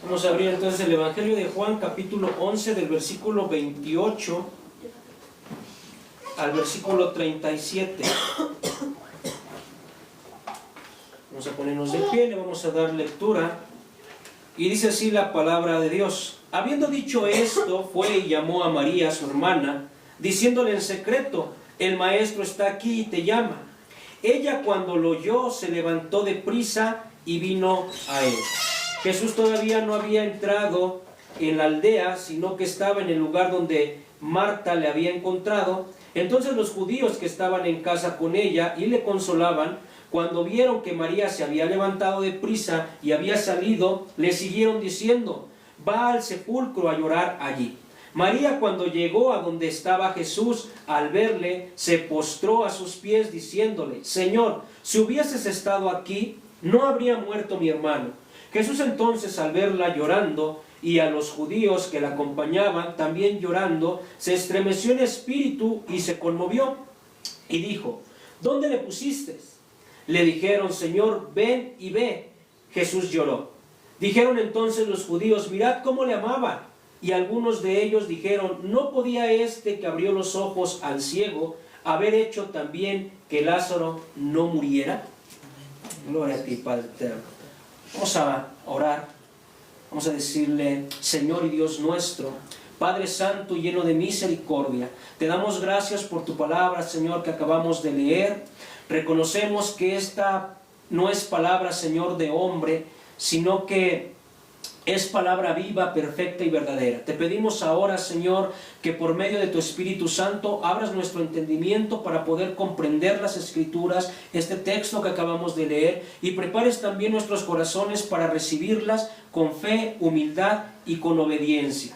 Vamos a abrir entonces el Evangelio de Juan, capítulo 11, del versículo 28 al versículo 37. Vamos a ponernos de pie, le vamos a dar lectura. Y dice así la palabra de Dios. Habiendo dicho esto, fue y llamó a María, su hermana, diciéndole en secreto: el maestro está aquí y te llama. Ella, cuando lo oyó, se levantó de prisa y vino a él. Jesús todavía no había entrado en la aldea, sino que estaba en el lugar donde Marta le había encontrado. Entonces los judíos que estaban en casa con ella y le consolaban, cuando vieron que María se había levantado de prisa y había salido, le siguieron diciendo: va al sepulcro a llorar allí. María, cuando llegó a donde estaba Jesús, al verle, se postró a sus pies diciéndole: Señor, si hubieses estado aquí, no habría muerto mi hermano. Jesús entonces, al verla llorando, y a los judíos que la acompañaban también llorando, se estremeció en espíritu y se conmovió, y dijo: ¿dónde le pusiste? Le dijeron: Señor, ven y ve. Jesús lloró. Dijeron entonces los judíos: mirad cómo le amaban. Y algunos de ellos dijeron: ¿no podía este que abrió los ojos al ciego haber hecho también que Lázaro no muriera? Gloria a ti, Padre eterno. Vamos a orar. Vamos a decirle: Señor y Dios nuestro, Padre Santo y lleno de misericordia, te damos gracias por tu palabra, Señor, que acabamos de leer. Reconocemos que esta no es palabra, Señor, de hombre, sino que es palabra viva, perfecta y verdadera. Te pedimos ahora, Señor, que por medio de tu Espíritu Santo abras nuestro entendimiento para poder comprender las Escrituras, este texto que acabamos de leer, y prepares también nuestros corazones para recibirlas con fe, humildad y con obediencia.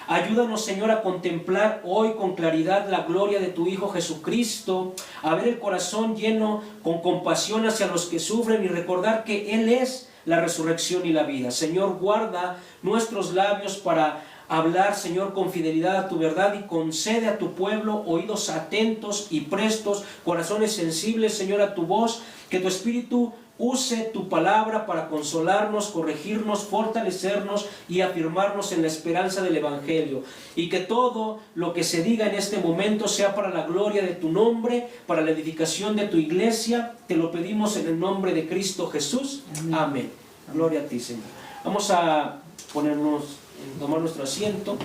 Ayúdanos, Señor, a contemplar hoy con claridad la gloria de tu Hijo Jesucristo, a ver el corazón lleno con compasión hacia los que sufren y recordar que Él es la resurrección y la vida. Señor, guarda nuestros labios para hablar, Señor, con fidelidad a tu verdad, y concede a tu pueblo oídos atentos y prestos, corazones sensibles, Señor, a tu voz. Que tu Espíritu use tu palabra para consolarnos, corregirnos, fortalecernos y afirmarnos en la esperanza del Evangelio. Y que todo lo que se diga en este momento sea para la gloria de tu nombre, para la edificación de tu iglesia. Te lo pedimos en el nombre de Cristo Jesús. Amén. Gloria a ti, Señor. Vamos a tomar nuestro asiento.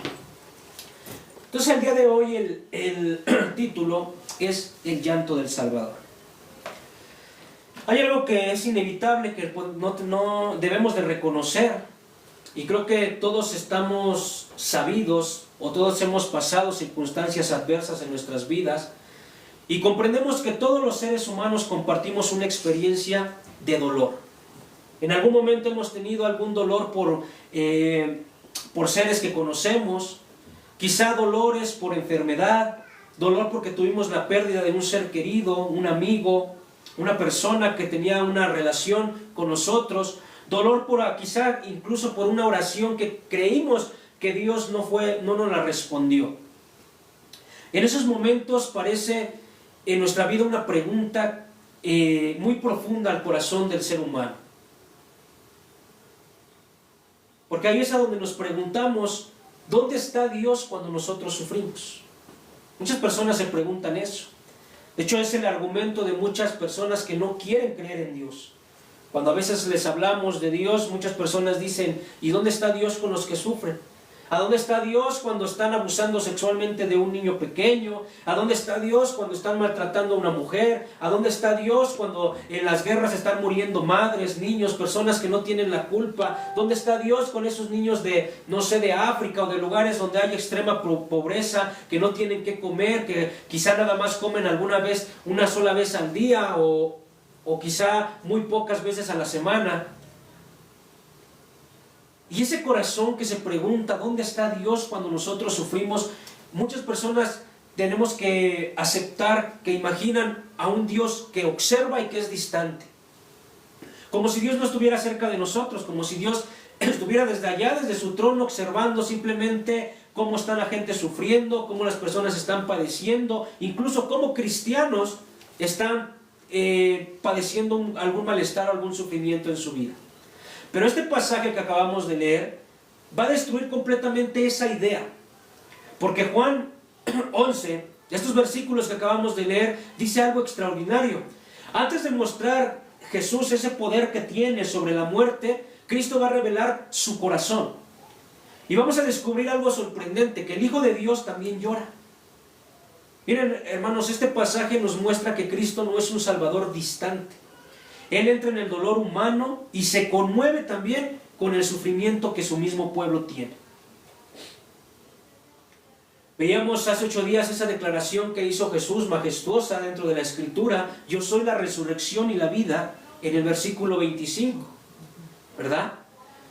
Entonces, el día de hoy el título es El llanto del Salvador. Hay algo que es inevitable, que no debemos de reconocer, y creo que todos estamos sabidos, o todos hemos pasado circunstancias adversas en nuestras vidas, y comprendemos que todos los seres humanos compartimos una experiencia de dolor. En algún momento hemos tenido algún dolor por seres que conocemos, quizá dolores por enfermedad, dolor porque tuvimos la pérdida de un ser querido, un amigo, una persona que tenía una relación con nosotros, dolor quizá incluso por una oración que creímos que Dios no nos la respondió. En esos momentos parece en nuestra vida una pregunta muy profunda al corazón del ser humano. Porque ahí es a donde nos preguntamos: ¿dónde está Dios cuando nosotros sufrimos? Muchas personas se preguntan eso. De hecho, es el argumento de muchas personas que no quieren creer en Dios. Cuando a veces les hablamos de Dios, muchas personas dicen: ¿y dónde está Dios con los que sufren? ¿A dónde está Dios cuando están abusando sexualmente de un niño pequeño? ¿A dónde está Dios cuando están maltratando a una mujer? ¿A dónde está Dios cuando en las guerras están muriendo madres, niños, personas que no tienen la culpa? ¿Dónde está Dios con esos niños de África o de lugares donde hay extrema pobreza, que no tienen qué comer, que quizá nada más comen una sola vez al día o quizá muy pocas veces a la semana? Y ese corazón que se pregunta: ¿dónde está Dios cuando nosotros sufrimos? Muchas personas tenemos que aceptar que imaginan a un Dios que observa y que es distante. Como si Dios no estuviera cerca de nosotros, como si Dios estuviera desde allá, desde su trono, observando simplemente cómo está la gente sufriendo, cómo las personas están padeciendo, incluso cómo cristianos están padeciendo algún malestar o algún sufrimiento en su vida. Pero este pasaje que acabamos de leer va a destruir completamente esa idea. Porque Juan 11, estos versículos que acabamos de leer, dice algo extraordinario. Antes de mostrar Jesús ese poder que tiene sobre la muerte, Cristo va a revelar su corazón. Y vamos a descubrir algo sorprendente, que el Hijo de Dios también llora. Miren, hermanos, este pasaje nos muestra que Cristo no es un Salvador distante. Él entra en el dolor humano y se conmueve también con el sufrimiento que su mismo pueblo tiene. Veíamos hace 8 días esa declaración que hizo Jesús, majestuosa dentro de la Escritura: yo soy la resurrección y la vida, en el versículo 25, ¿verdad?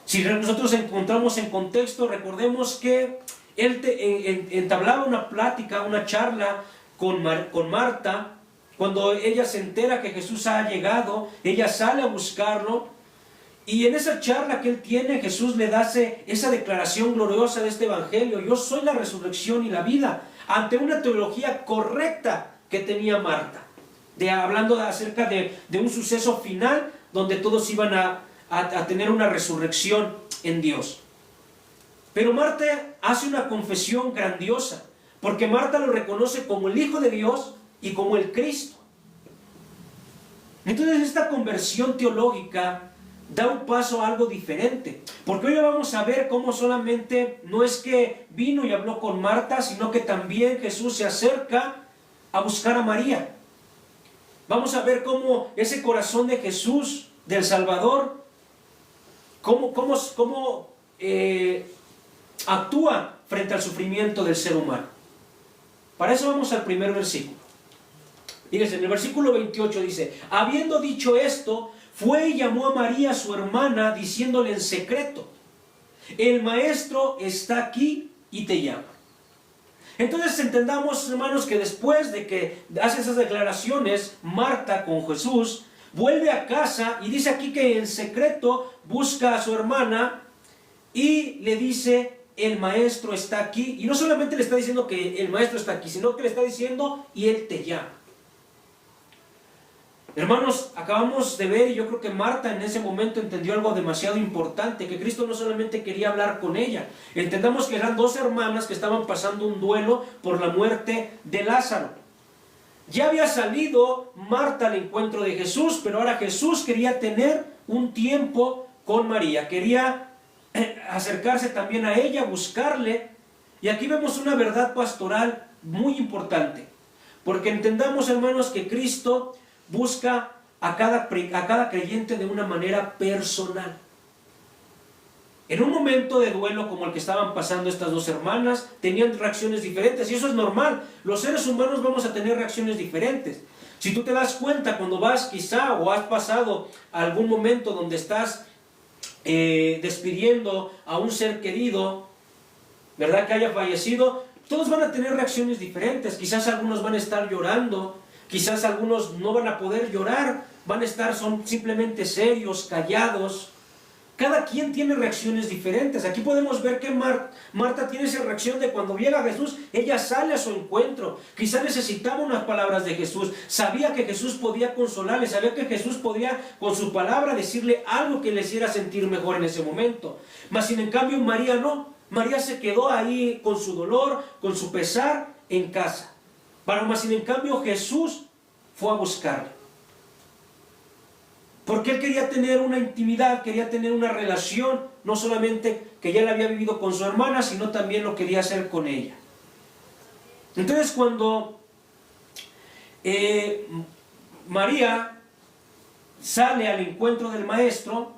Si nosotros encontramos en contexto, recordemos que él entablaba una plática, una charla con Marta. Cuando ella se entera que Jesús ha llegado, ella sale a buscarlo, y en esa charla que él tiene, Jesús le da esa declaración gloriosa de este evangelio: yo soy la resurrección y la vida, ante una teología correcta que tenía Marta, hablando acerca de un suceso final donde todos iban a tener una resurrección en Dios. Pero Marta hace una confesión grandiosa, porque Marta lo reconoce como el Hijo de Dios y como el Cristo. Entonces esta conversión teológica da un paso a algo diferente, porque hoy vamos a ver cómo solamente no es que vino y habló con Marta, sino que también Jesús se acerca a buscar a María. Vamos a ver cómo ese corazón de Jesús, del Salvador, cómo actúa frente al sufrimiento del ser humano. Para eso vamos al primer versículo. Fíjense, en el versículo 28 dice: habiendo dicho esto, fue y llamó a María su hermana, diciéndole en secreto: el maestro está aquí y te llama. Entonces entendamos, hermanos, que después de que hace esas declaraciones Marta con Jesús, vuelve a casa y dice aquí que en secreto busca a su hermana y le dice: el maestro está aquí. Y no solamente le está diciendo que el maestro está aquí, sino que le está diciendo: y él te llama. Hermanos, acabamos de ver, y yo creo que Marta en ese momento entendió algo demasiado importante, que Cristo no solamente quería hablar con ella. Entendamos que eran 2 hermanas que estaban pasando un duelo por la muerte de Lázaro. Ya había salido Marta al encuentro de Jesús, pero ahora Jesús quería tener un tiempo con María, quería acercarse también a ella, buscarle. Y aquí vemos una verdad pastoral muy importante, porque entendamos, hermanos, que Cristo busca a cada creyente de una manera personal. En un momento de duelo como el que estaban pasando estas 2 hermanas, tenían reacciones diferentes, y eso es normal. Los seres humanos vamos a tener reacciones diferentes. Si tú te das cuenta cuando vas quizá o has pasado algún momento donde estás despidiendo a un ser querido, ¿verdad?, que haya fallecido, todos van a tener reacciones diferentes. Quizás algunos van a estar llorando, quizás algunos no van a poder llorar, son simplemente serios, callados. Cada quien tiene reacciones diferentes. Aquí podemos ver que Marta tiene esa reacción de cuando llega Jesús, ella sale a su encuentro. Quizás necesitaba unas palabras de Jesús, sabía que Jesús podía consolarle, sabía que Jesús podía con su palabra decirle algo que le hiciera sentir mejor en ese momento. Mas sin en cambio María no. María se quedó ahí con su dolor, con su pesar en casa. Mas sin en cambio Jesús fue a buscarle, porque él quería tener una intimidad, quería tener una relación, no solamente que ya la había vivido con su hermana, sino también lo quería hacer con ella. Entonces cuando María sale al encuentro del maestro,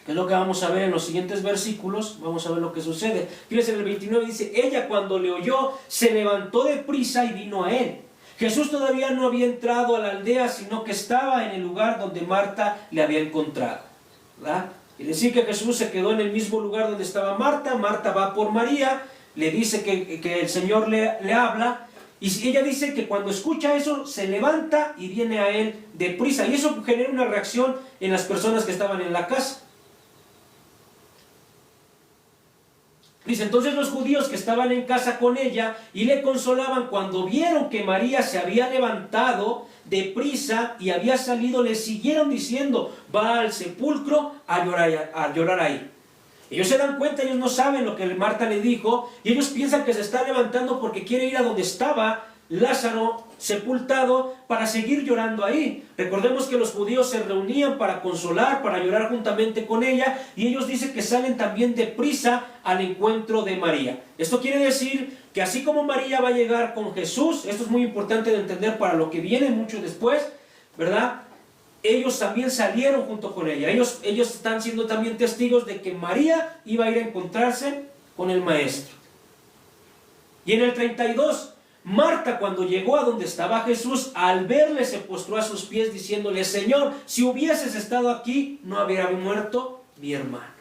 que es lo que vamos a ver en los siguientes versículos, vamos a ver lo que sucede. Fíjense, en el 29 dice: ella cuando le oyó, se levantó de prisa y vino a él. Jesús todavía no había entrado a la aldea, sino que estaba en el lugar donde Marta le había encontrado, ¿verdad? Y decir que Jesús se quedó en el mismo lugar donde estaba Marta. Marta va por María, le dice que el Señor le habla, y ella dice que cuando escucha eso, se levanta y viene a él deprisa. Y eso genera una reacción en las personas que estaban en la casa. Dice: entonces los judíos que estaban en casa con ella y le consolaban, cuando vieron que María se había levantado, deprisa y había salido, le siguieron diciendo, va al sepulcro a llorar ahí. Ellos se dan cuenta, ellos no saben lo que Marta le dijo, y ellos piensan que se está levantando porque quiere ir a donde estaba Lázaro sepultado para seguir llorando ahí. Recordemos que los judíos se reunían para consolar, para llorar juntamente con ella, y ellos dicen que salen también deprisa al encuentro de María. Esto quiere decir que así como María va a llegar con Jesús, esto es muy importante de entender para lo que viene mucho después, ¿verdad? Ellos también salieron junto con ella. Ellos están siendo también testigos de que María iba a ir a encontrarse con el Maestro. Y en el 32, Marta, cuando llegó a donde estaba Jesús, al verle se postró a sus pies diciéndole, Señor, si hubieses estado aquí, no habría muerto mi hermano.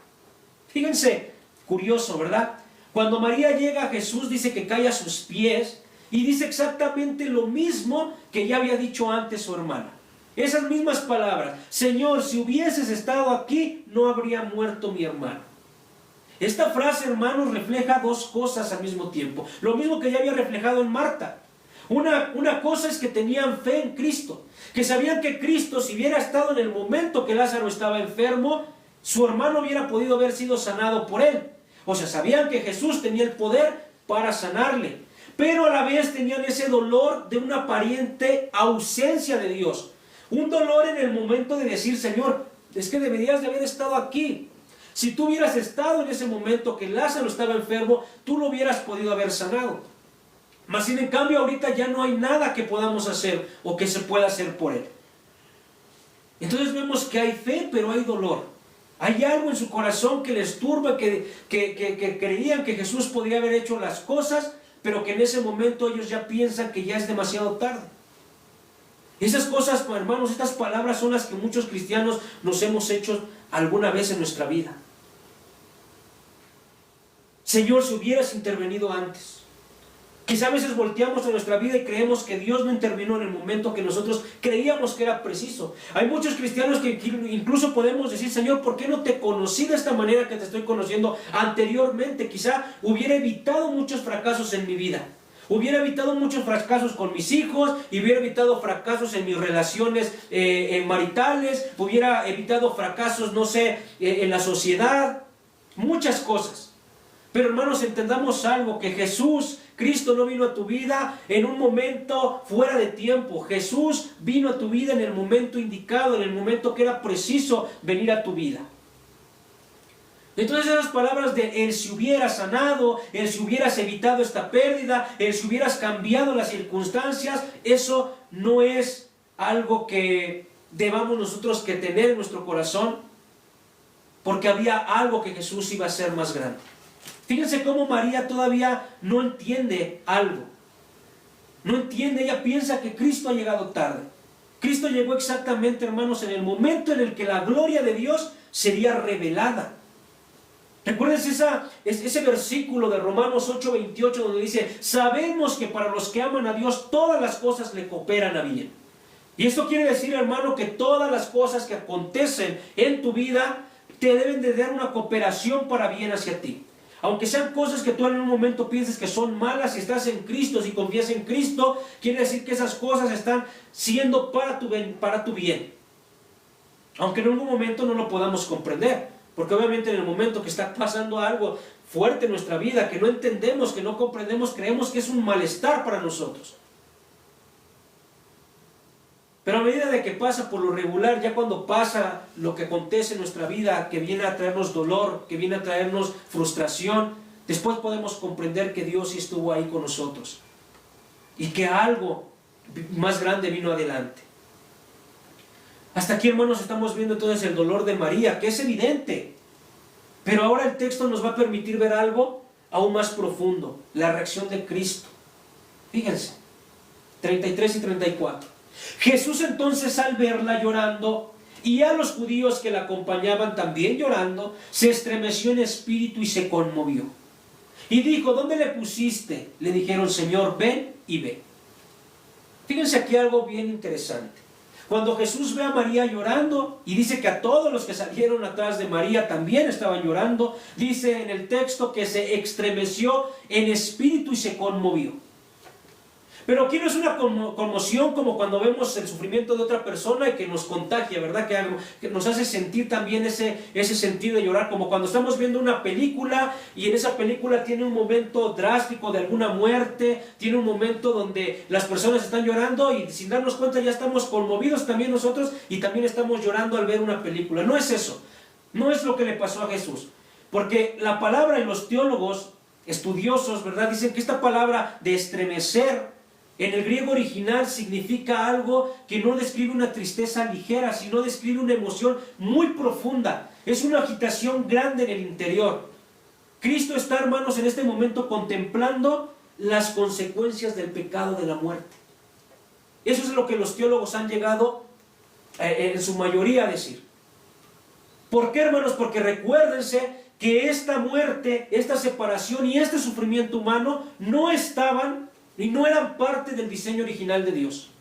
Fíjense, curioso, ¿verdad? Cuando María llega a Jesús, dice que cae a sus pies y dice exactamente lo mismo que ya había dicho antes su hermana. Esas mismas palabras, Señor, si hubieses estado aquí, no habría muerto mi hermano. Esta frase, hermanos, refleja dos cosas al mismo tiempo. Lo mismo que ya había reflejado en Marta. Una cosa es que tenían fe en Cristo, que sabían que Cristo, si hubiera estado en el momento que Lázaro estaba enfermo, su hermano hubiera podido haber sido sanado por él. O sea, sabían que Jesús tenía el poder para sanarle, pero a la vez tenían ese dolor de una aparente ausencia de Dios. Un dolor en el momento de decir, Señor, es que deberías de haber estado aquí. Si tú hubieras estado en ese momento que Lázaro estaba enfermo, tú lo hubieras podido haber sanado. Mas sin en cambio ahorita ya no hay nada que podamos hacer o que se pueda hacer por él. Entonces vemos que hay fe, pero hay dolor. Hay algo en su corazón que les turba, que creían que Jesús podría haber hecho las cosas, pero que en ese momento ellos ya piensan que ya es demasiado tarde. Esas cosas, hermanos, estas palabras son las que muchos cristianos nos hemos hecho alguna vez en nuestra vida. Señor, si hubieras intervenido antes. Quizá a veces volteamos a nuestra vida y creemos que Dios no intervino en el momento que nosotros creíamos que era preciso. Hay muchos cristianos que incluso podemos decir, Señor, ¿por qué no te conocí de esta manera que te estoy conociendo anteriormente? Quizá hubiera evitado muchos fracasos en mi vida. Hubiera evitado muchos fracasos con mis hijos, hubiera evitado fracasos en mis relaciones maritales, hubiera evitado fracasos, no sé, en la sociedad, muchas cosas. Pero hermanos, entendamos algo, que Jesús, Cristo no vino a tu vida en un momento fuera de tiempo. Jesús vino a tu vida en el momento indicado, en el momento que era preciso venir a tu vida. Entonces esas palabras de el si hubieras sanado, el si hubieras evitado esta pérdida, el si hubieras cambiado las circunstancias, eso no es algo que debamos nosotros que tener en nuestro corazón, porque había algo que Jesús iba a hacer más grande. Fíjense cómo María todavía no entiende algo. No entiende, ella piensa que Cristo ha llegado tarde. Cristo llegó exactamente, hermanos, en el momento en el que la gloria de Dios sería revelada. Recuerden ese versículo de Romanos 8:28 donde dice, sabemos que para los que aman a Dios todas las cosas le cooperan a bien. Y esto quiere decir, hermano, que todas las cosas que acontecen en tu vida te deben de dar una cooperación para bien hacia ti. Aunque sean cosas que tú en un momento pienses que son malas, si estás en Cristo, si confías en Cristo, quiere decir que esas cosas están siendo para tu bien. Aunque en algún momento no lo podamos comprender. Porque obviamente en el momento que está pasando algo fuerte en nuestra vida, que no entendemos, que no comprendemos, creemos que es un malestar para nosotros. Pero a medida de que pasa por lo regular, ya cuando pasa lo que acontece en nuestra vida, que viene a traernos dolor, que viene a traernos frustración, después podemos comprender que Dios sí estuvo ahí con nosotros. Y que algo más grande vino adelante. Hasta aquí, hermanos, estamos viendo entonces el dolor de María, que es evidente. Pero ahora el texto nos va a permitir ver algo aún más profundo, la reacción de Cristo. Fíjense, 33 y 34. Jesús entonces, al verla llorando, y a los judíos que la acompañaban también llorando, se estremeció en espíritu y se conmovió. Y dijo, ¿dónde le pusiste? Le dijeron, Señor, ven y ve. Fíjense aquí algo bien interesante. Cuando Jesús ve a María llorando, y dice que a todos los que salieron atrás de María también estaban llorando, dice en el texto que se estremeció en espíritu y se conmovió. Pero aquí no es una conmoción como cuando vemos el sufrimiento de otra persona y que nos contagia, ¿verdad? Que nos hace sentir también ese sentido de llorar, como cuando estamos viendo una película y en esa película tiene un momento drástico de alguna muerte, tiene un momento donde las personas están llorando y sin darnos cuenta ya estamos conmovidos también nosotros y también estamos llorando al ver una película. No es eso, no es lo que le pasó a Jesús, porque la palabra y los teólogos estudiosos, ¿verdad? Dicen que esta palabra de estremecer en el griego original significa algo que no describe una tristeza ligera, sino describe una emoción muy profunda. Es una agitación grande en el interior. Cristo está, hermanos, en este momento contemplando las consecuencias del pecado de la muerte. Eso es lo que los teólogos han llegado en su mayoría a decir. ¿Por qué, hermanos? Porque recuérdense que esta muerte, esta separación y este sufrimiento humano no estaban y no eran parte del diseño original de Dios.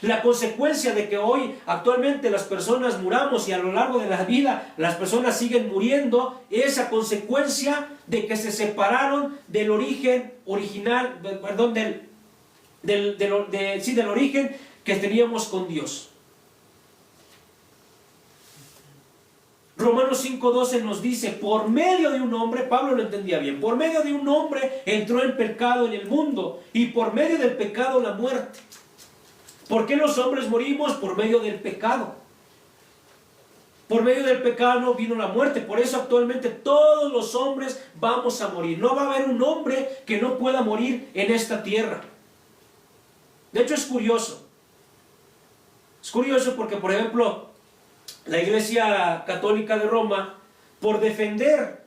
La consecuencia de que hoy actualmente las personas muramos y a lo largo de la vida las personas siguen muriendo es a consecuencia de que se separaron del origen original, perdón, del origen que teníamos con Dios. Romanos 5:12 nos dice, por medio de un hombre, Pablo lo entendía bien, por medio de un hombre entró el pecado en el mundo y por medio del pecado la muerte. ¿Por qué los hombres morimos? Por medio del pecado. Por medio del pecado vino la muerte, por eso actualmente todos los hombres vamos a morir. No va a haber un hombre que no pueda morir en esta tierra. De hecho es curioso porque, por ejemplo, la Iglesia Católica de Roma, por defender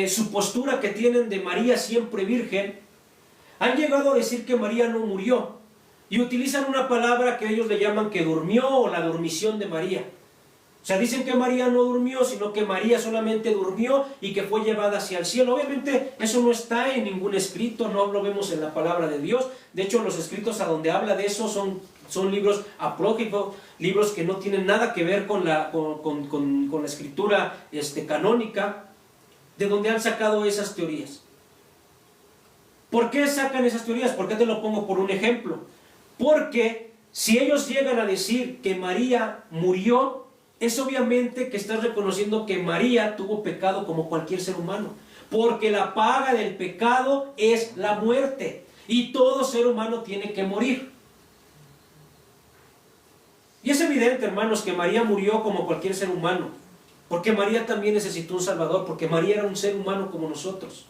su postura que tienen de María siempre virgen, han llegado a decir que María no murió y utilizan una palabra que ellos le llaman que durmió o la dormición de María. O sea, dicen que María no durmió, sino que María solamente durmió y que fue llevada hacia el cielo. Obviamente eso no está en ningún escrito, no lo vemos en la palabra de Dios. De hecho, los escritos a donde habla de eso son libros apócrifos, libros que no tienen nada que ver con la escritura canónica, de donde han sacado esas teorías. ¿Por qué sacan esas teorías? ¿Por qué te lo pongo por un ejemplo? Porque si ellos llegan a decir que María murió, es obviamente que estás reconociendo que María tuvo pecado como cualquier ser humano, porque la paga del pecado es la muerte, y todo ser humano tiene que morir. Y es evidente, hermanos, que María murió como cualquier ser humano, porque María también necesitó un Salvador, porque María era un ser humano como nosotros.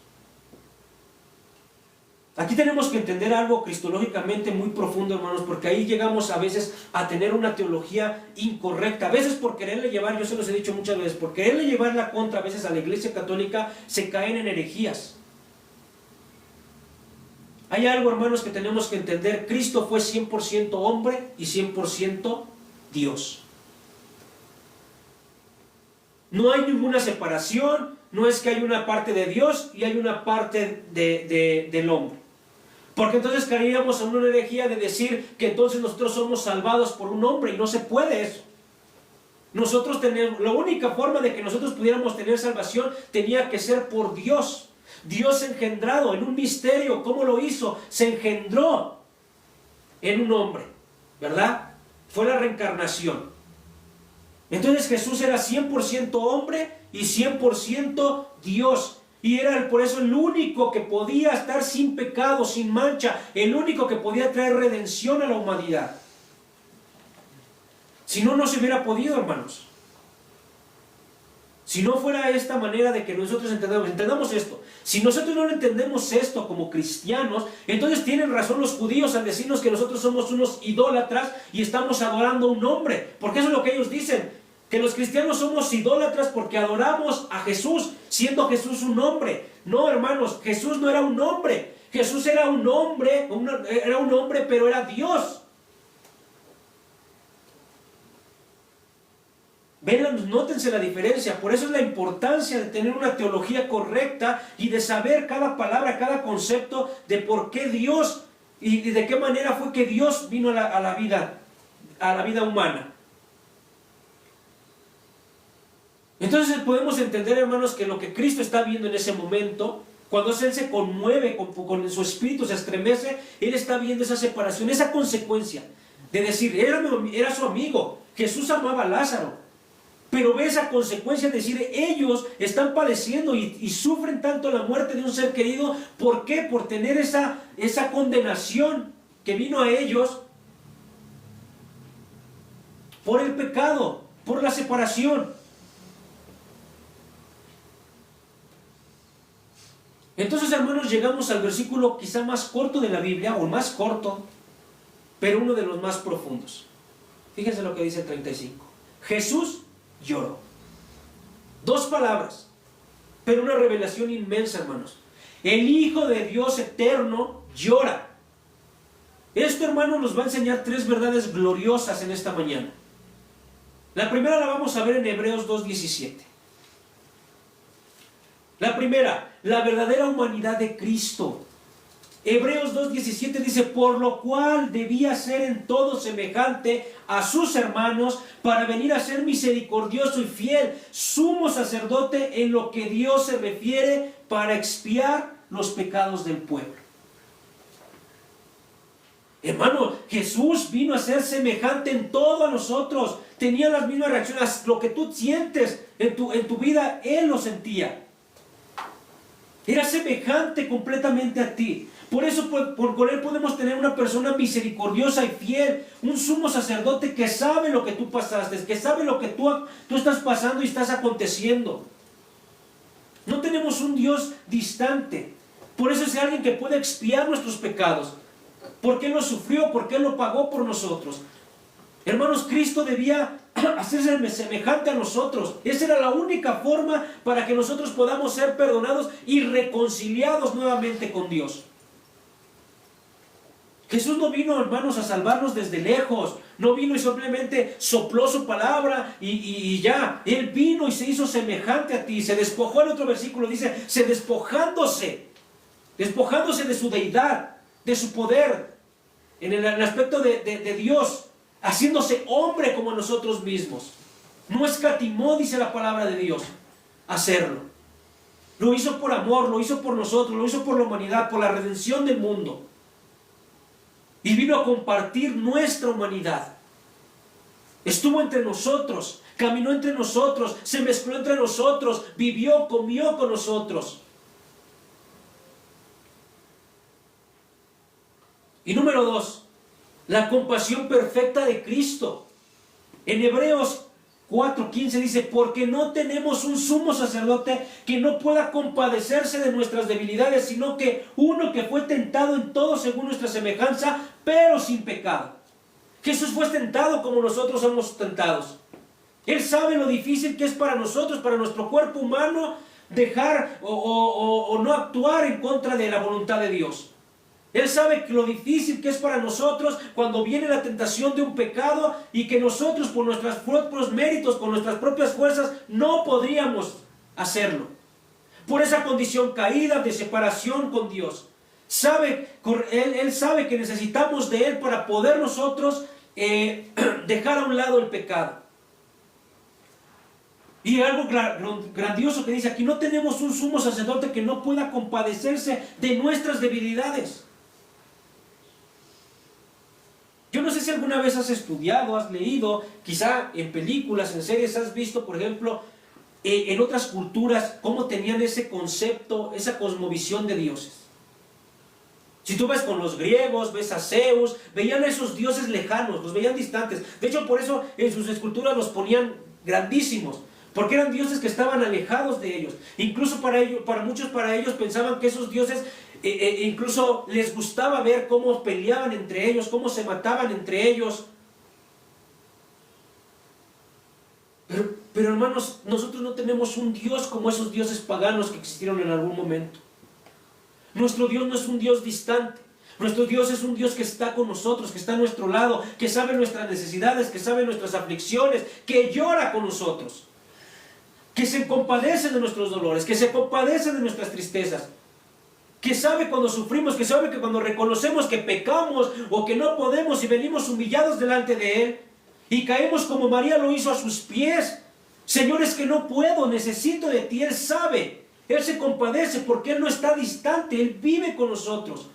Aquí tenemos que entender algo cristológicamente muy profundo, hermanos, porque ahí llegamos a veces a tener una teología incorrecta. A veces por quererle llevar, yo se los he dicho muchas veces, por quererle llevar la contra a veces a la Iglesia Católica, se caen en herejías. Hay algo, hermanos, que tenemos que entender. Cristo fue 100% hombre y 100% Dios. No hay ninguna separación, no es que hay una parte de Dios y hay una parte del hombre. Porque entonces caeríamos en una herejía de decir que entonces nosotros somos salvados por un hombre, y no se puede eso. Nosotros tenemos, la única forma de que nosotros pudiéramos tener salvación tenía que ser por Dios. Dios engendrado en un misterio. ¿Cómo lo hizo? Se engendró en un hombre, ¿verdad? Fue la reencarnación. Entonces Jesús era 100% hombre y 100% Dios. Y era por eso el único que podía estar sin pecado, sin mancha, el único que podía traer redención a la humanidad. Si no, no se hubiera podido, hermanos. Si no fuera esta manera de que nosotros entendamos esto. Si nosotros no entendemos esto como cristianos, entonces tienen razón los judíos al decirnos que nosotros somos unos idólatras y estamos adorando a un hombre. Porque eso es lo que ellos dicen. Que los cristianos somos idólatras porque adoramos a Jesús, siendo Jesús un hombre. No, hermanos, Jesús no era un hombre. Jesús era un hombre, pero era Dios. Vean, nótense la diferencia. Por eso es la importancia de tener una teología correcta y de saber cada palabra, cada concepto de por qué Dios y de qué manera fue que Dios vino a la vida humana. Entonces podemos entender, hermanos, que lo que Cristo está viendo en ese momento, Cuando Él se conmueve con su espíritu, se estremece, Él está viendo esa separación, esa consecuencia de decir, era su amigo, Jesús amaba a Lázaro, pero ve esa consecuencia de decir, ellos están padeciendo y sufren tanto la muerte de un ser querido. ¿Por qué? Por tener esa condenación que vino a ellos por el pecado, por la separación. Entonces, hermanos, llegamos al versículo quizá más corto de la Biblia, o más corto, pero uno de los más profundos. Fíjense lo que dice el 35. Jesús lloró. 2 palabras, pero una revelación inmensa, hermanos. El Hijo de Dios eterno llora. Esto, hermanos, nos va a enseñar 3 verdades gloriosas en esta mañana. La primera la vamos a ver en Hebreos 2:17. La primera, la verdadera humanidad de Cristo. Hebreos 2:17 dice, por lo cual debía ser en todo semejante a sus hermanos, para venir a ser misericordioso y fiel, sumo sacerdote en lo que Dios se refiere, para expiar los pecados del pueblo. Hermano, Jesús vino a ser semejante en todo a nosotros. Tenía las mismas reacciones. Lo que tú sientes en tu vida, Él lo sentía. Era semejante completamente a ti. Por eso con Él podemos tener una persona misericordiosa y fiel, un sumo sacerdote que sabe lo que tú pasaste, que sabe lo que tú estás pasando y estás aconteciendo. No tenemos un Dios distante. Por eso es alguien que puede expiar nuestros pecados. Porque Él lo sufrió, porque Él lo pagó por nosotros. Hermanos, Cristo debía hacerse semejante a nosotros. Esa era la única forma para que nosotros podamos ser perdonados y reconciliados nuevamente con Dios. Jesús no vino, hermanos, a salvarnos desde lejos. No vino y simplemente sopló su palabra y ya. Él vino y se hizo semejante a ti. Se despojó, en otro versículo dice, despojándose de su deidad, de su poder, en el aspecto de Dios, haciéndose hombre como nosotros mismos. No escatimó, dice la palabra de Dios, hacerlo. Lo hizo por amor, lo hizo por nosotros, lo hizo por la humanidad, por la redención del mundo. Y vino a compartir nuestra humanidad. Estuvo entre nosotros, caminó entre nosotros, se mezcló entre nosotros, vivió, comió con nosotros. Y número 2, la compasión perfecta de Cristo. En Hebreos 4:15 dice, porque no tenemos un sumo sacerdote que no pueda compadecerse de nuestras debilidades, sino que uno que fue tentado en todo según nuestra semejanza, pero sin pecado. Jesús fue tentado como nosotros somos tentados. Él sabe lo difícil que es para nosotros, para nuestro cuerpo humano, dejar o no actuar en contra de la voluntad de Dios. Él sabe que lo difícil que es para nosotros cuando viene la tentación de un pecado y que nosotros por nuestros propios méritos, con nuestras propias fuerzas, no podríamos hacerlo. Por esa condición caída de separación con Dios. Él sabe que necesitamos de Él para poder nosotros dejar a un lado el pecado. Y algo grandioso que dice aquí, no tenemos un sumo sacerdote que no pueda compadecerse de nuestras debilidades. Yo no sé si alguna vez has estudiado, has leído, quizá en películas, en series, has visto, por ejemplo, en otras culturas, cómo tenían ese concepto, esa cosmovisión de dioses. Si tú ves con los griegos, ves a Zeus, veían a esos dioses lejanos, los veían distantes. De hecho, por eso en sus esculturas los ponían grandísimos, porque eran dioses que estaban alejados de ellos. Incluso muchos para ellos pensaban que esos dioses incluso les gustaba ver cómo peleaban entre ellos, cómo se mataban entre ellos. Pero hermanos, nosotros no tenemos un Dios como esos dioses paganos que existieron en algún momento. Nuestro Dios no es un Dios distante. Nuestro Dios es un Dios que está con nosotros, que está a nuestro lado, que sabe nuestras necesidades, que sabe nuestras aflicciones, que llora con nosotros, que se compadece de nuestros dolores, que se compadece de nuestras tristezas, que sabe cuando sufrimos, que sabe que cuando reconocemos que pecamos o que no podemos y venimos humillados delante de Él y caemos como María lo hizo a sus pies. Señor, es que no puedo, necesito de ti. Él sabe Él se compadece porque Él no está distante, Él vive con nosotros.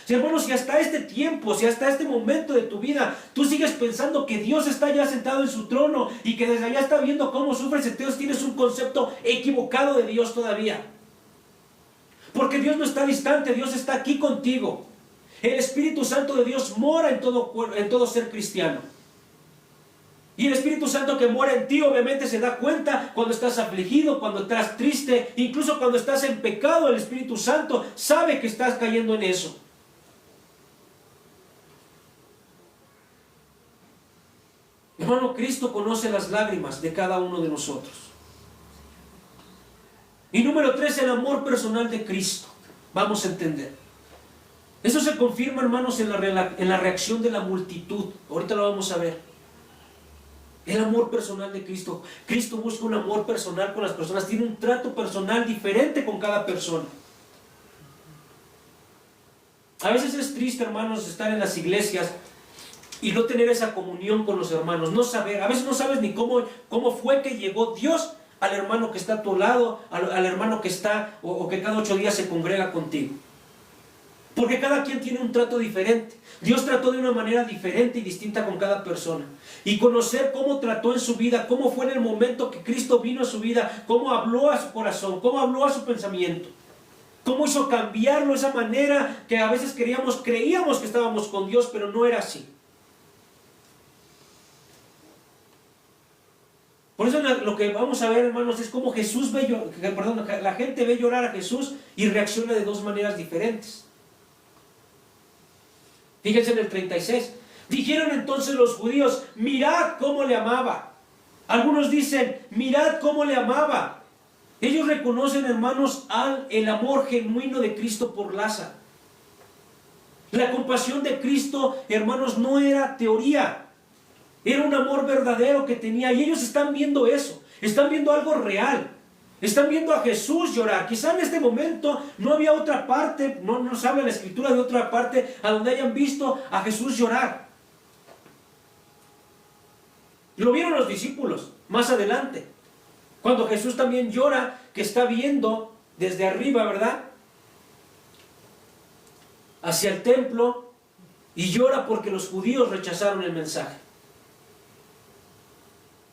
Si, hermanos, si hasta este tiempo, si hasta este momento de tu vida, tú sigues pensando que Dios está ya sentado en su trono y que desde allá está viendo cómo sufres, entonces tienes un concepto equivocado de Dios todavía. Porque Dios no está distante, Dios está aquí contigo. El Espíritu Santo de Dios mora en todo ser cristiano. Y el Espíritu Santo que mora en ti obviamente se da cuenta cuando estás afligido, cuando estás triste, incluso cuando estás en pecado. El Espíritu Santo sabe que estás cayendo en eso. Hermano, Cristo conoce las lágrimas de cada uno de nosotros. Y número 3, el amor personal de Cristo. Vamos a entender. Eso se confirma, hermanos, en la reacción de la multitud. Ahorita lo vamos a ver. El amor personal de Cristo. Cristo busca un amor personal con las personas. Tiene un trato personal diferente con cada persona. A veces es triste, hermanos, estar en las iglesias y no tener esa comunión con los hermanos. No saber, a veces no sabes ni cómo fue que llegó Dios al hermano que está a tu lado, al hermano que está o que cada 8 días se congrega contigo. Porque cada quien tiene un trato diferente. Dios trató de una manera diferente y distinta con cada persona. Y conocer cómo trató en su vida, cómo fue en el momento que Cristo vino a su vida, cómo habló a su corazón, cómo habló a su pensamiento, cómo hizo cambiarlo, esa manera que a veces creíamos que estábamos con Dios, pero no era así. Por eso lo que vamos a ver, hermanos, es cómo la gente ve llorar a Jesús y reacciona de 2 maneras diferentes. Fíjense en el 36. Dijeron entonces los judíos: mirad cómo le amaba. Algunos dicen: mirad cómo le amaba. Ellos reconocen, hermanos, el amor genuino de Cristo por Lázaro. La compasión de Cristo, hermanos, no era teoría. Era un amor verdadero que tenía. Y ellos están viendo eso. Están viendo algo real. Están viendo a Jesús llorar. Quizá en este momento no había otra parte, no nos habla la Escritura de otra parte a donde hayan visto a Jesús llorar. Lo vieron los discípulos más adelante, cuando Jesús también llora, que está viendo desde arriba, ¿verdad?, hacia el templo, y llora porque los judíos rechazaron el mensaje.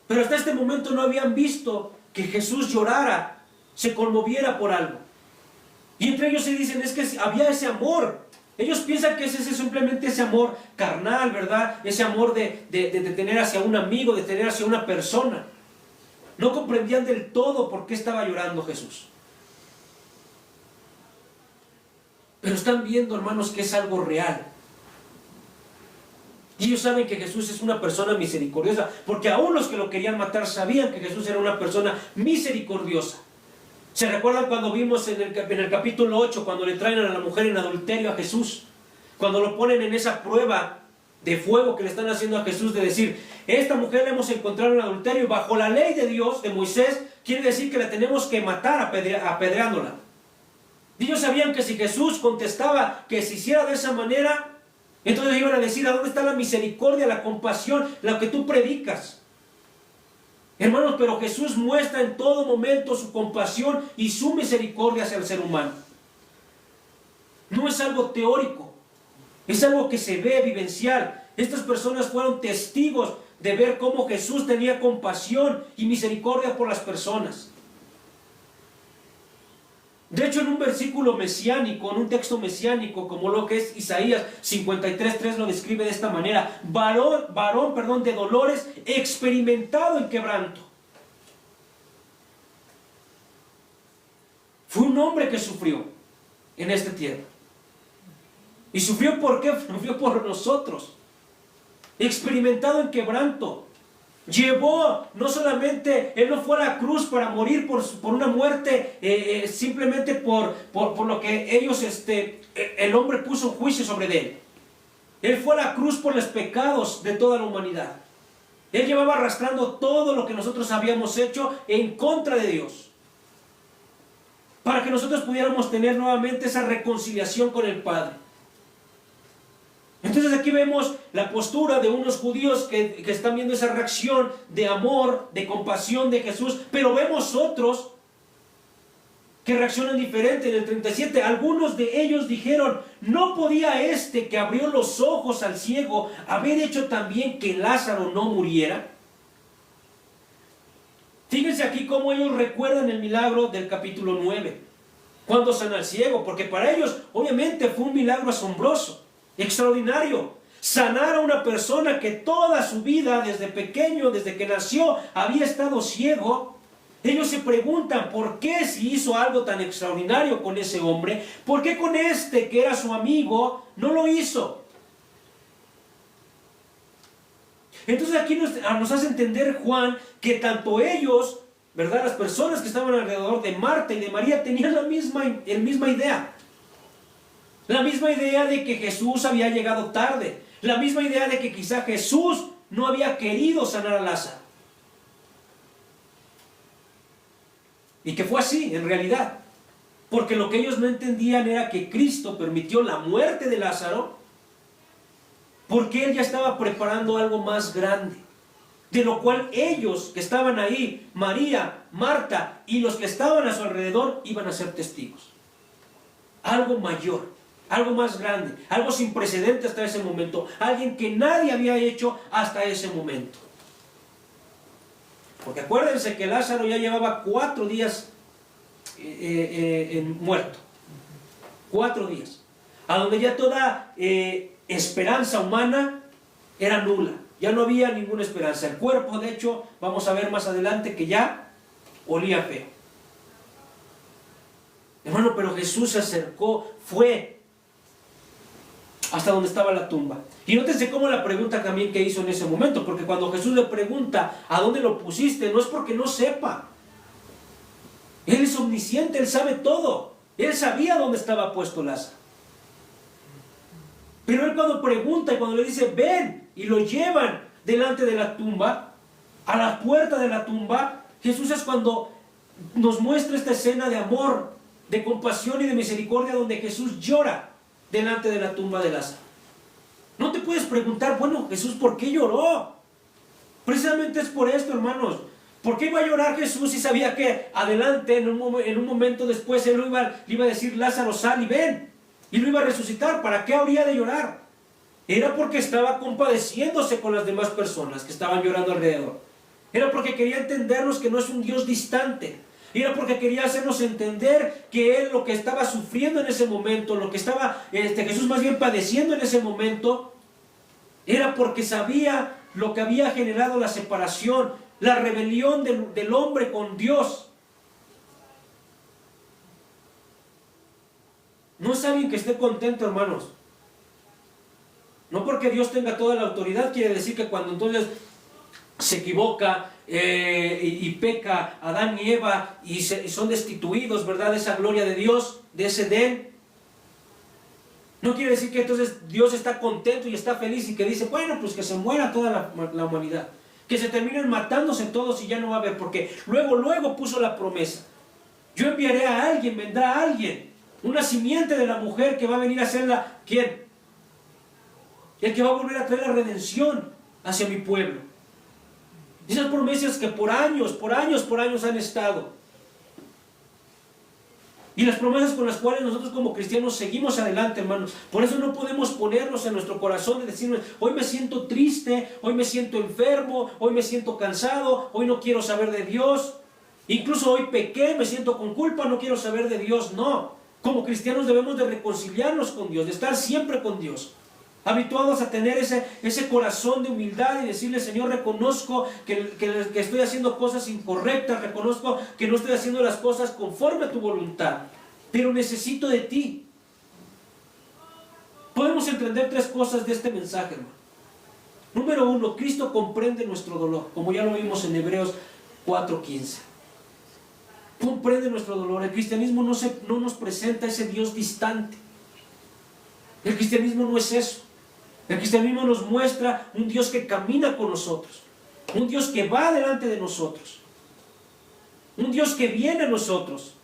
Pero hasta este momento no habían visto que Jesús llorara, se conmoviera por algo. Y entre ellos se dicen, es que había ese amor. Ellos piensan que ese es simplemente ese amor carnal, ¿verdad? Ese amor de tener hacia un amigo, de tener hacia una persona. No comprendían del todo por qué estaba llorando Jesús. Pero están viendo, hermanos, que es algo real. Y ellos saben que Jesús es una persona misericordiosa, porque aún los que lo querían matar sabían que Jesús era una persona misericordiosa. ¿Se recuerdan cuando vimos en el capítulo 8, cuando le traen a la mujer en adulterio a Jesús? Cuando lo ponen en esa prueba de fuego que le están haciendo a Jesús, de decir, esta mujer la hemos encontrado en adulterio, y bajo la ley de Dios, de Moisés, quiere decir que la tenemos que matar apedreándola. Y ellos sabían que si Jesús contestaba que se hiciera de esa manera, entonces iban a decir, ¿a dónde está la misericordia, la compasión, lo que tú predicas? Hermanos, pero Jesús muestra en todo momento su compasión y su misericordia hacia el ser humano. No es algo teórico, es algo que se ve, vivencial. Estas personas fueron testigos de ver cómo Jesús tenía compasión y misericordia por las personas. De hecho, en un versículo mesiánico, en un texto mesiánico, como lo que es Isaías 53:3, lo describe de esta manera: varón de dolores, experimentado en quebranto. Fue un hombre que sufrió en este tiempo. ¿Y sufrió por qué? Sufrió por nosotros. Experimentado en quebranto. Llevó, no solamente, Él no fue a la cruz para morir por una muerte, simplemente por lo que ellos, el hombre puso un juicio sobre Él. Él fue a la cruz por los pecados de toda la humanidad. Él llevaba arrastrando todo lo que nosotros habíamos hecho en contra de Dios, para que nosotros pudiéramos tener nuevamente esa reconciliación con el Padre. Entonces aquí vemos la postura de unos judíos que están viendo esa reacción de amor, de compasión de Jesús, pero vemos otros que reaccionan diferente. En el 37, algunos de ellos dijeron, ¿no podía este que abrió los ojos al ciego haber hecho también que Lázaro no muriera? Fíjense aquí cómo ellos recuerdan el milagro del capítulo 9, cuando sana al ciego, porque para ellos obviamente fue un milagro asombroso, extraordinario. Sanar a una persona que toda su vida, desde pequeño, desde que nació, había estado ciego. Ellos se preguntan por qué, si hizo algo tan extraordinario con ese hombre, por qué con este que era su amigo no lo hizo. Entonces aquí nos hace entender Juan que tanto ellos, ¿verdad?, las personas que estaban alrededor de Marta y de María tenían la misma idea. La misma idea de que Jesús había llegado tarde. La misma idea de que quizá Jesús no había querido sanar a Lázaro. Y que fue así, en realidad. Porque lo que ellos no entendían era que Cristo permitió la muerte de Lázaro porque Él ya estaba preparando algo más grande. De lo cual ellos que estaban ahí, María, Marta y los que estaban a su alrededor, iban a ser testigos. Algo mayor, algo más grande, algo sin precedente hasta ese momento. Alguien que nadie había hecho hasta ese momento. Porque acuérdense que Lázaro ya llevaba 4 días muerto. 4 días. A donde ya toda esperanza humana era nula. Ya no había ninguna esperanza. El cuerpo, de hecho, vamos a ver más adelante que ya olía feo. Hermano, pero Jesús se acercó, fue hasta donde estaba la tumba. Y nótense cómo la pregunta también que hizo en ese momento, porque cuando Jesús le pregunta, ¿a dónde lo pusiste?, no es porque no sepa. Él es omnisciente, Él sabe todo. Él sabía dónde estaba puesto Lázaro. Pero Él cuando pregunta y cuando le dice, ven, y lo llevan delante de la tumba, a la puerta de la tumba, Jesús es cuando nos muestra esta escena de amor, de compasión y de misericordia, donde Jesús llora delante de la tumba de Lázaro. No te puedes preguntar, bueno, Jesús, ¿por qué lloró? Precisamente es por esto, hermanos. ¿Por qué iba a llorar Jesús si sabía que adelante, en un momento después, Él le iba a decir, Lázaro, sal y ven? Y lo iba a resucitar. ¿Para qué habría de llorar? Era porque estaba compadeciéndose con las demás personas que estaban llorando alrededor. Era porque quería entendernos que no es un Dios distante. Era porque quería hacernos entender que Él lo que estaba sufriendo en ese momento, lo que estaba Jesús más bien padeciendo en ese momento, era porque sabía lo que había generado la separación, la rebelión del hombre con Dios. No es alguien que esté contento, hermanos. No porque Dios tenga toda la autoridad quiere decir que cuando entonces se equivoca y peca Adán y Eva y son destituidos, ¿verdad?, de esa gloria de Dios, de ese Edén. No quiere decir que entonces Dios está contento y está feliz y que dice, bueno, pues que se muera toda la humanidad. Que se terminen matándose todos y ya no va a haber, porque luego puso la promesa. Yo enviaré a alguien, vendrá alguien, una simiente de la mujer que va a venir a ser ¿quién? El que va a volver a traer la redención hacia mi pueblo. Esas promesas que por años han estado. Y las promesas con las cuales nosotros como cristianos seguimos adelante, hermanos. Por eso no podemos ponernos en nuestro corazón y decirnos, hoy me siento triste, hoy me siento enfermo, hoy me siento cansado, hoy no quiero saber de Dios. Incluso hoy pequé, me siento con culpa, no quiero saber de Dios. No, como cristianos debemos de reconciliarnos con Dios, de estar siempre con Dios. Habituados a tener ese corazón de humildad y decirle, Señor, reconozco que estoy haciendo cosas incorrectas, reconozco que no estoy haciendo las cosas conforme a tu voluntad, pero necesito de ti. Podemos entender 3 cosas de este mensaje, hermano. Número 1, Cristo comprende nuestro dolor, como ya lo vimos en Hebreos 4:15. Comprende nuestro dolor. El cristianismo no nos presenta ese Dios distante. El cristianismo no es eso. El cristianismo nos muestra un Dios que camina con nosotros, un Dios que va delante de nosotros, un Dios que viene a nosotros.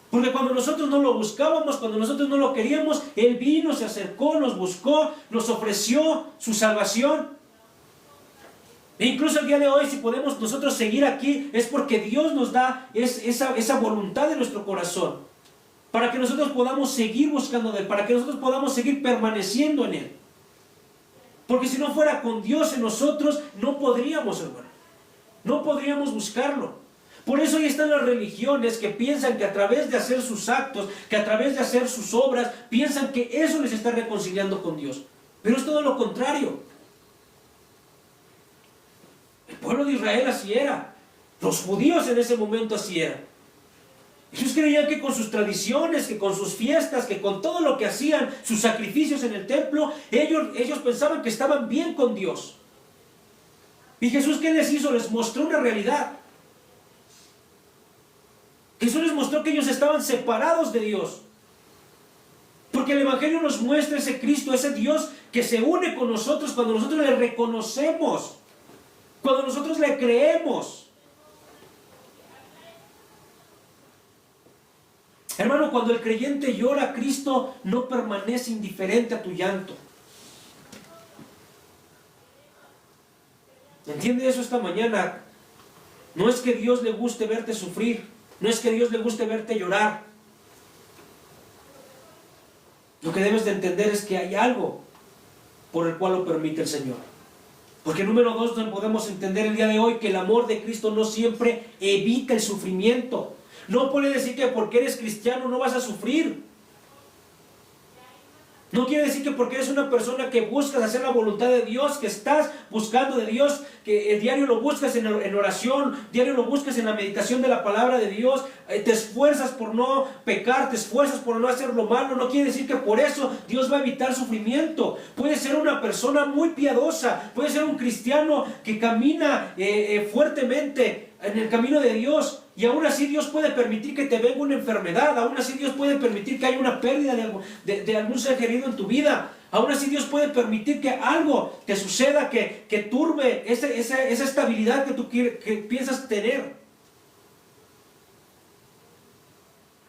Porque cuando nosotros no lo buscábamos, cuando nosotros no lo queríamos, Él vino, se acercó, nos buscó, nos ofreció su salvación. E incluso el día de hoy, si podemos nosotros seguir aquí, es porque Dios nos da esa voluntad de nuestro corazón. para que nosotros podamos seguir buscando de Él, para que nosotros podamos seguir permaneciendo en Él. Porque si no fuera con Dios en nosotros, no podríamos, hermano. No podríamos buscarlo. Por eso ahí están las religiones que piensan que a través de hacer sus actos, que a través de hacer sus obras, piensan que eso les está reconciliando con Dios. Pero es todo lo contrario. El pueblo de Israel así era. Los judíos en ese momento así eran. Ellos creían que con sus tradiciones, que con sus fiestas, que con todo lo que hacían, sus sacrificios en el templo, ellos pensaban que estaban bien con Dios. ¿Y Jesús qué les hizo? Les mostró una realidad. Jesús les mostró que ellos estaban separados de Dios. Porque el Evangelio nos muestra ese Cristo, ese Dios que se une con nosotros cuando nosotros le reconocemos, cuando nosotros le creemos. Hermano, cuando el creyente llora, Cristo no permanece indiferente a tu llanto. ¿Entiende eso esta mañana? No es que Dios le guste verte sufrir, no es que Dios le guste verte llorar. Lo que debes de entender es que hay algo por el cual lo permite el Señor. Porque número 2, podemos entender el día de hoy que el amor de Cristo no siempre evita el sufrimiento. No puede decir que porque eres cristiano no vas a sufrir. No quiere decir que porque eres una persona que buscas hacer la voluntad de Dios, que estás buscando de Dios, que el diario lo buscas en oración, diario lo buscas en la meditación de la palabra de Dios, te esfuerzas por no pecar, te esfuerzas por no hacer lo malo, no quiere decir que por eso Dios va a evitar sufrimiento. Puede ser una persona muy piadosa, puede ser un cristiano que camina fuertemente en el camino de Dios, y aún así Dios puede permitir que te venga una enfermedad, aún así Dios puede permitir que haya una pérdida de algún ser querido en tu vida, aún así Dios puede permitir que algo te suceda que turbe esa estabilidad que tú que piensas tener.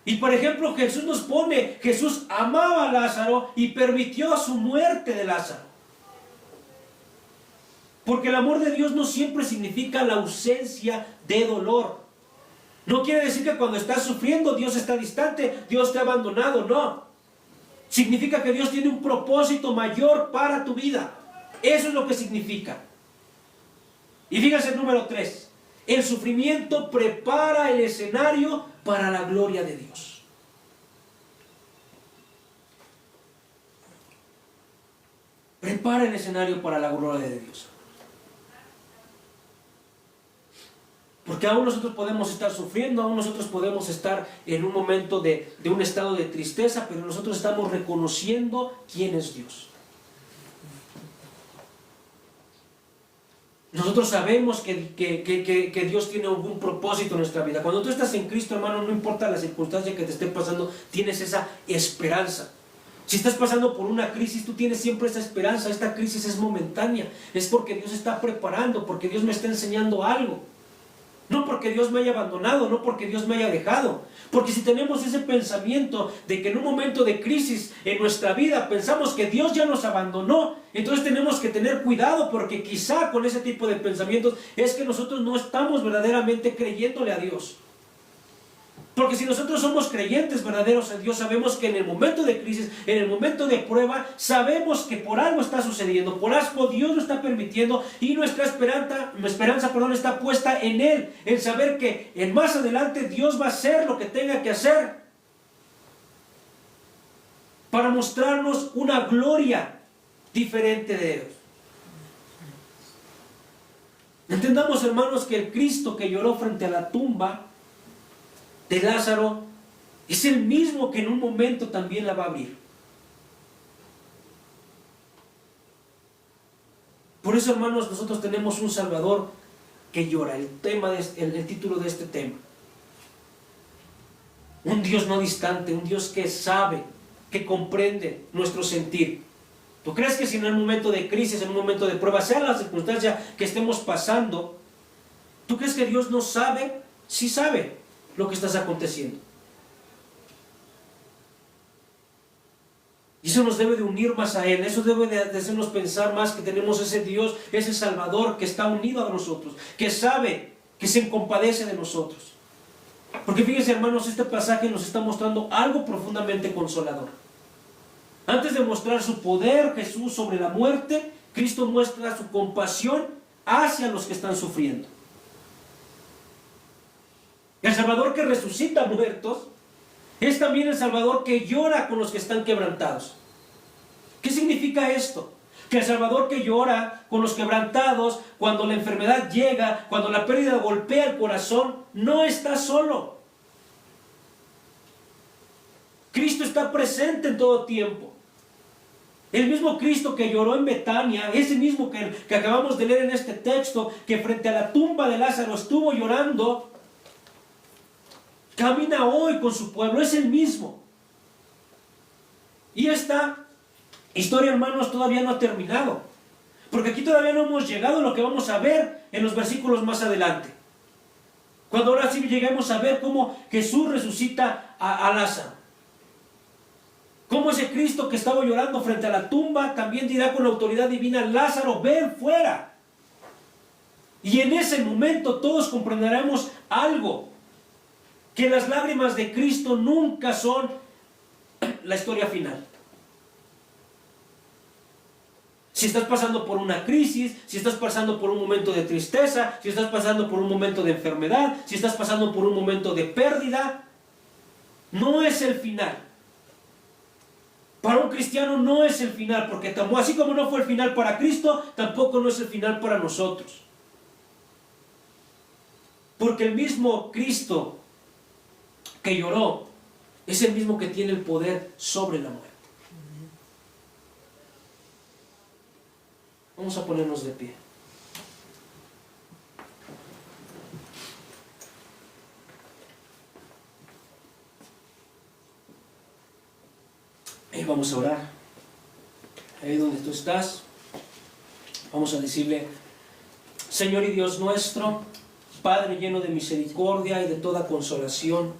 Y por ejemplo, Jesús amaba a Lázaro y permitió su muerte de Lázaro. Porque el amor de Dios no siempre significa la ausencia de dolor. No quiere decir que cuando estás sufriendo Dios está distante, Dios te ha abandonado, no. Significa que Dios tiene un propósito mayor para tu vida. Eso es lo que significa. Y fíjense el número 3. El sufrimiento prepara el escenario para la gloria de Dios. Prepara el escenario para la gloria de Dios. Porque aún nosotros podemos estar sufriendo, aún nosotros podemos estar en un momento de un estado de tristeza, pero nosotros estamos reconociendo quién es Dios. Nosotros sabemos que Dios tiene algún propósito en nuestra vida. Cuando tú estás en Cristo, hermano, no importa la circunstancia que te esté pasando, tienes esa esperanza. Si estás pasando por una crisis, tú tienes siempre esa esperanza. Esta crisis es momentánea, es porque Dios está preparando, porque Dios me está enseñando algo. No porque Dios me haya abandonado, no porque Dios me haya dejado. Porque si tenemos ese pensamiento de que en un momento de crisis en nuestra vida pensamos que Dios ya nos abandonó, entonces tenemos que tener cuidado, porque quizá con ese tipo de pensamientos es que nosotros no estamos verdaderamente creyéndole a Dios. Porque si nosotros somos creyentes verdaderos en Dios, sabemos que en el momento de crisis, en el momento de prueba, sabemos que por algo está sucediendo, por algo Dios lo está permitiendo, y nuestra esperanza está puesta en Él, en saber que en más adelante Dios va a hacer lo que tenga que hacer para mostrarnos una gloria diferente de Dios. Entendamos, hermanos, que el Cristo que lloró frente a la tumba de Lázaro es el mismo que en un momento también la va a abrir. Por eso, hermanos, nosotros tenemos un Salvador que llora. El título de este tema: un Dios no distante, un Dios que sabe, que comprende nuestro sentir. ¿Tú crees que si en un momento de crisis, en un momento de prueba, sea la circunstancia que estemos pasando, tú crees que Dios no sabe? Sí sabe lo que estás aconteciendo. Y eso nos debe de unir más a Él. Eso debe de hacernos pensar más que tenemos ese Dios, ese Salvador que está unido a nosotros, que sabe, que se compadece de nosotros. Porque fíjense, hermanos, este pasaje nos está mostrando algo profundamente consolador. Antes de mostrar su poder, Jesús, sobre la muerte, Cristo muestra su compasión hacia los que están sufriendo. El Salvador que resucita muertos es también el Salvador que llora con los que están quebrantados. ¿Qué significa esto? Que el Salvador que llora con los quebrantados, cuando la enfermedad llega, cuando la pérdida golpea el corazón, no está solo. Cristo está presente en todo tiempo. El mismo Cristo que lloró en Betania, ese mismo que acabamos de leer en este texto, que frente a la tumba de Lázaro estuvo llorando, camina hoy con su pueblo, es el mismo. Y esta historia, hermanos, todavía no ha terminado, porque aquí todavía no hemos llegado a lo que vamos a ver en los versículos más adelante. Cuando ahora sí lleguemos a ver cómo Jesús resucita a Lázaro. Cómo ese Cristo que estaba llorando frente a la tumba también dirá con la autoridad divina: Lázaro, ven fuera. Y en ese momento todos comprenderemos algo, que las lágrimas de Cristo nunca son la historia final. Si estás pasando por una crisis, si estás pasando por un momento de tristeza, si estás pasando por un momento de enfermedad, si estás pasando por un momento de pérdida, no es el final. Para un cristiano no es el final, porque así como no fue el final para Cristo, tampoco no es el final para nosotros. Porque el mismo Cristo que lloró es el mismo que tiene el poder sobre la muerte. Vamos a ponernos de pie. Y vamos a orar. Ahí donde tú estás, vamos a decirle: Señor y Dios nuestro, Padre lleno de misericordia y de toda consolación,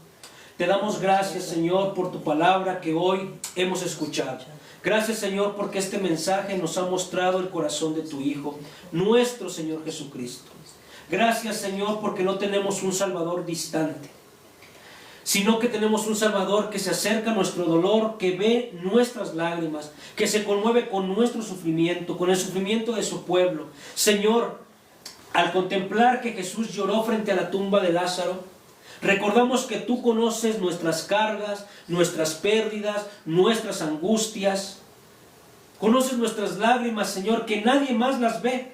te damos gracias, Señor, por tu palabra que hoy hemos escuchado. Gracias, Señor, porque este mensaje nos ha mostrado el corazón de tu Hijo, nuestro Señor Jesucristo. Gracias, Señor, porque no tenemos un Salvador distante, sino que tenemos un Salvador que se acerca a nuestro dolor, que ve nuestras lágrimas, que se conmueve con nuestro sufrimiento, con el sufrimiento de su pueblo. Señor, al contemplar que Jesús lloró frente a la tumba de Lázaro, recordamos que tú conoces nuestras cargas, nuestras pérdidas, nuestras angustias. Conoces nuestras lágrimas, Señor, que nadie más las ve.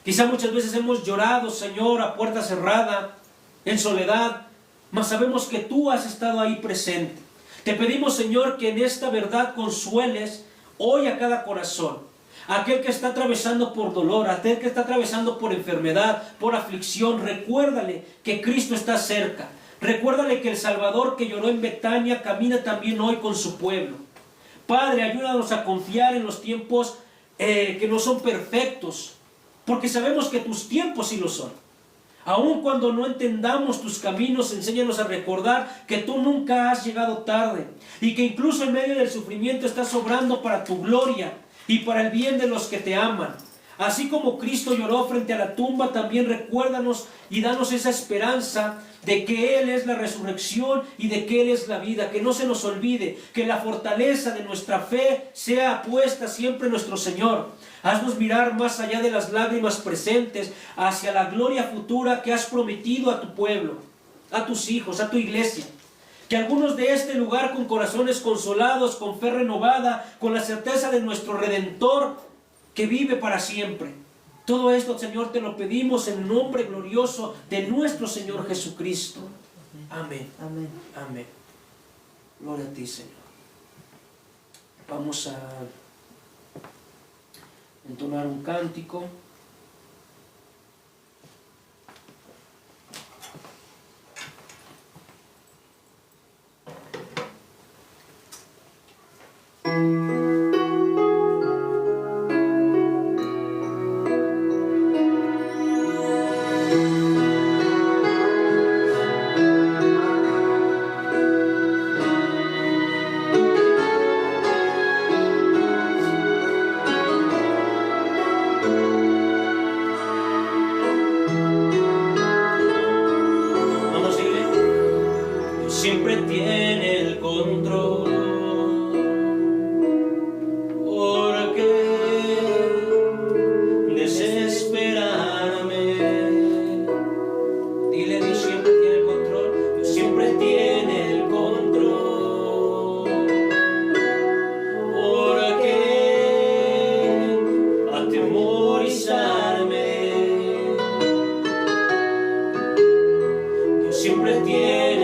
Quizá muchas veces hemos llorado, Señor, a puerta cerrada, en soledad, mas sabemos que tú has estado ahí presente. Te pedimos, Señor, que en esta verdad consueles hoy a cada corazón. Aquel que está atravesando por dolor, aquel que está atravesando por enfermedad, por aflicción, recuérdale que Cristo está cerca. Recuérdale que el Salvador que lloró en Betania camina también hoy con su pueblo. Padre, ayúdanos a confiar en los tiempos que no son perfectos, porque sabemos que tus tiempos sí lo son. Aun cuando no entendamos tus caminos, enséñanos a recordar que tú nunca has llegado tarde y que incluso en medio del sufrimiento estás obrando para tu gloria y para el bien de los que te aman. Así como Cristo lloró frente a la tumba, también recuérdanos y danos esa esperanza de que Él es la resurrección y de que Él es la vida. Que no se nos olvide, que la fortaleza de nuestra fe sea puesta siempre en nuestro Señor. Haznos mirar más allá de las lágrimas presentes, hacia la gloria futura que has prometido a tu pueblo, a tus hijos, a tu iglesia. Que algunos de este lugar, con corazones consolados, con fe renovada, con la certeza de nuestro Redentor que vive para siempre. Todo esto, Señor, te lo pedimos en el nombre glorioso de nuestro Señor Jesucristo. Amén. Amén. Amén. Gloria a ti, Señor. Vamos a entonar un cántico. siempre tiene el control. ¿Por qué desesperarme? Dile, Dios siempre tiene el control, Dios siempre tiene el control. ¿Por qué atemorizarme? Dios siempre tiene